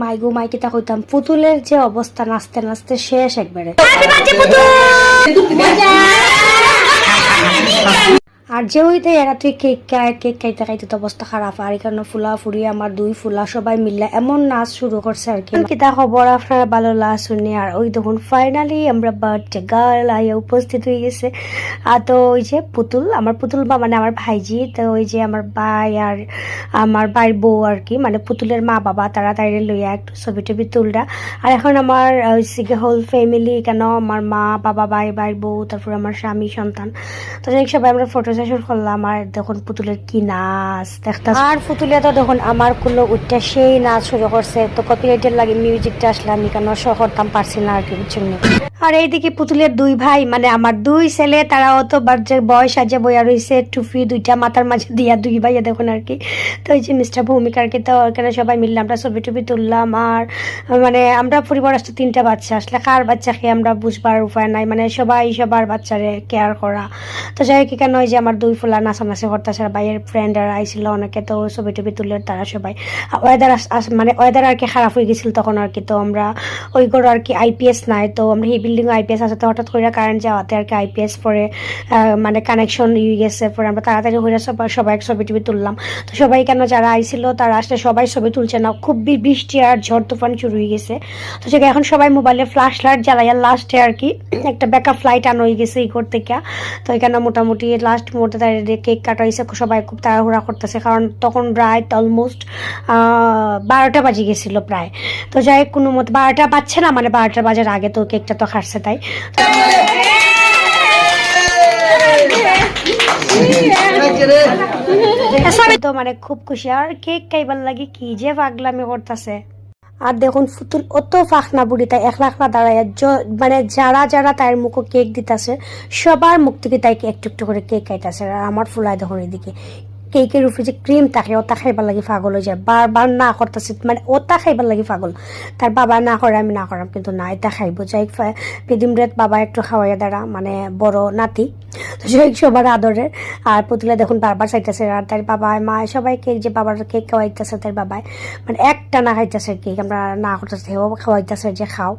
মাইগো মাইকিতা কইতাম পুতুলের যে অবস্থা নাচতে নাচতে শেষ একবারে। আর যে হইতে এরা তুই কেক খাইতে খাইতে তো অবস্থা খারাপ। আর এখানে ফুলা ফুরি আমার দুই ফুলা সবাই মিললে এমন নাচ শুরু করছে আর কি। কিতা খবর আপনারা ভালো লাগ শুনি। আর ওই দেখুন ফাইনালি আমরা বার্থডে গার্ল আইয়া উপস্থিত হয়ে গেছে। আর তো ওই যে পুতুল, আমার পুতুল বা মানে আমার ভাইজি, তো ওই যে আমার ভাই আর আমার ভাইয়ের বউ আর কি, মানে পুতুলের মা বাবা তারা তাইরে লইয়া একটু ছবি টবি তুলরা। আর এখন আমার হোল ফ্যামিলি, কেন আমার মা বাবা ভাইয়ের বউ, তারপর আমার স্বামী সন্তান, তো সবাই আমরা ফটো সেশন করলাম। আর দেখুন পুতুলের কি নাচ দেখতে। আর পুতুলে তো দেখুন আমার কুলো উঠটা সেই নাচ শুরু করছে। তো কপিরাইটের লাগে মিউজিকটা আসলে আমি কেন শো করতাম পারছি না আর কি, বুঝছেন। আর এইদিকে পুতুলের দুই ভাই মানে আমার দুই ছেলে, তারা অত বাচ্চার বয়স আজে বইয়া রয়েছে, টুপি দুইটা মাথার মাঝে দিয়া দুই ভাইয়া দেখুন আর কি। তো ওই যে মিস্টার ভূমিকা আর কি, তো ওখানে সবাই মিললাম, আমরা ছবি টবি তুললাম। আর মানে আমরা পরিবার আসতে 3টা বাচ্চা, আসলে কার বাচ্চা খেয়ে আমরা বুঝবার উপায় নাই, মানে সবাই সবার বাচ্চারে কেয়ার করা। তো যাই কি কেন ওই যে আমার দুই ফুলা নাচানাচি করতেছে, ভাইয়ের ফ্রেন্ডরা আইছিল অনেকে, তো ছবি টবি তুললে তারা সবাই। ওয়েদার মানে ওয়েদার আর কি খারাপ হয়ে গেছিল তখন আর কি। তো আমরা ওই করে আর কি আইপিএস নাই, তো আমরা এই বিল্ডিং আইপিএস আছে, তো হঠাৎ করে কারেন্ট যাওয়াতে আর কি আইপিএস পরে মানে কানেকশন হয়ে গেছে। পরে আমরা তাড়াতাড়ি হয়ে সবাই ছবি টবি তুললাম। তো সবাই কেন যারা আইছিল তারা আসলে সবাই ছবি তুলছে না, খুব বৃষ্টি আর ঝড় তুফান শুরু হয়ে গেছে। তো সেখানে এখন সবাই মোবাইলে ফ্ল্যাশ লাইট জ্বালাইয়া লাস্টে আর কি একটা ব্যাকআপ ফ্লাইট আনা হয়ে গেছে এই ঘর থেকে। তো এখানে মোটামুটি লাস্ট মুহূর্তে দাঁড়িয়ে কেক কাটা হয়েছে, সবাই খুব তাড়াহুড়া করতেছে, কারণ তখন রাত অলমোস্ট 12টা বাজে গেছিল প্রায়। তো যাই কোনো মতো 12টা বাজছে না, মানে 12টা বাজার আগে তো কেকটা তো খাচ্ছে তাই। তো মানে খুব খুশি, আর কেক খাইবার লাগে কি যে পাগলামি করতেছে। আর দেখুন ফুতুল অত ফাঁকনা বুড়ি, তাই 1 লাখ না দাঁড়ায়, মানে যারা যারা তার মুখে কেক দিতেছে সবার মুখ থেকে তাই একটু একটু করে কেক খাইতেছে। আর আমার ফুলায় দেখুন এদিকে কেকের উপরে যে ক্রিম থাকে ওটা খাইবার লাগে পাগল হয়ে যায়, বারবার না করতেছে, মানে ওটা খাইবার লাগে পাগল। তার বাবা না করে আমি না করাম, কিন্তু না এটা খাইবো। যাই পেদিম রেত বাবা একটু খাওয়াইয়া দ্বারা, মানে বড় নাতি, তো সেই সবার আদরের। আর পুতুলে দেখুন বারবার চাইতেছে, আর তার বাবা মা সবাই কেক, যে বাবার কেক খাওয়াইতেছে তার বাবাই, মানে একটা না খাইতেছে কেক, আমরা না করতেছে, ও খাওয়াইতেছে যে খাও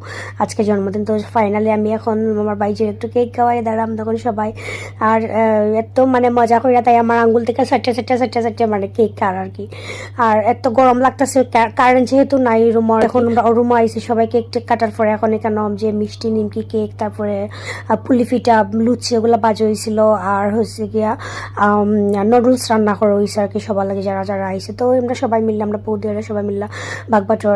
আজকে জন্মদিন। তো ফাইনালি আমি এখন আমার বাইজের একটু কেক খাওয়াই দাঁড়াম তখন সবাই। আর এত মানে মজা করিয়া, তাই আমার আঙ্গুল থেকে চারটে মানে কেক খাওয়ার আর কি। আর এত গরম লাগতেছে, কারেন্ট যেহেতু নাই রুম, এখন রুমে আইসি সবাই কেক টেক কাটার পরে। এখন এখানে যে মিষ্টি নিমকি কেক, তারপরে পুলি ফিটা লুচি এগুলো বাজে হয়েছিল। আর হচ্ছে গিয়া নুডলস রান্না করা হয়েছে আর কি সবার লাগে যারা যারা আইসে। তো আমরা সবাই মিললাম, আমরা পৌদিরা সবাই মিললাম বাগবাটর।